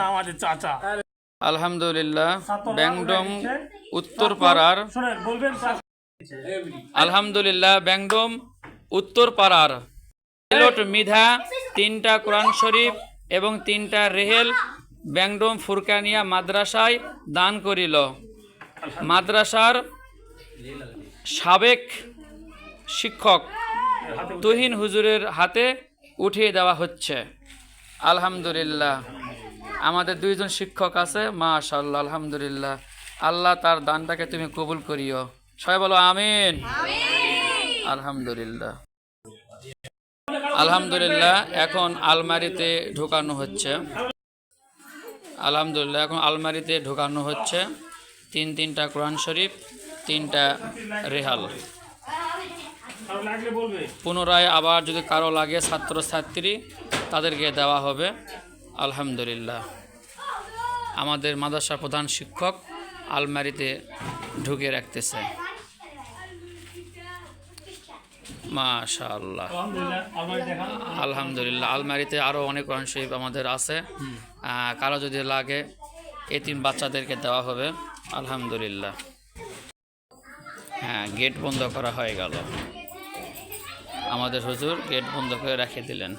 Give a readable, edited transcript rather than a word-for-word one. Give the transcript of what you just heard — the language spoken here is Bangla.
আমাদের চাচা। আলহামদুলিল্লাহ ব্যাংডম উত্তরপাড়ার আলহামদুলিল্লাহ ব্যাংডম উত্তরপাড়ার এলট মিধা 3টা কোরআন শরীফ এবং 3টা রেহেল ব্যাংডম ফুরকানিয়া মাদ্রাসায় দান করিল। মাদ্রাসার সাবেক শিক্ষক তুহিন হুজুরের হাতে উঠিয়ে দেওয়া হচ্ছে। আলহামদুলিল্লাহ আমাদের 2জন শিক্ষক আছে, মাশাআল্লাহ আলহামদুলিল্লাহ। আল্লাহ তার দানটাকে তুমি কবুল করিও, সবাই বলো আমিন। আলহামদুলিল্লাহ আলহামদুলিল্লাহ এখন আলমারিতে ঢোকানো হচ্ছে। আলহামদুলিল্লাহ এখন আলমারিতে ঢোকানো হচ্ছে 3টা কোরআন শরীফ 3টা রেহাল। পুনরায় আবার যদি কারো লাগে ছাত্রছাত্রী তাদেরকে দেওয়া হবে। আলহামদুলিল্লাহ আমাদের মাদ্রাসা প্রধান শিক্ষক আলমারিতে ঢুকে রাখতেছে। মাশাআল্লাহ আলহামদুলিল্লাহ আলমারিতে আরও অনেক কোরআন শরীফ আমাদের আছে, কারো যদি লাগে এতিম বাচ্চাদেরকে দেওয়া হবে। আলহামদুলিল্লাহ হ্যাঁ গেট বন্ধ করা হয়ে গেল, আমাদের হুজুর গেট বন্ধ করে রেখে দিলেন।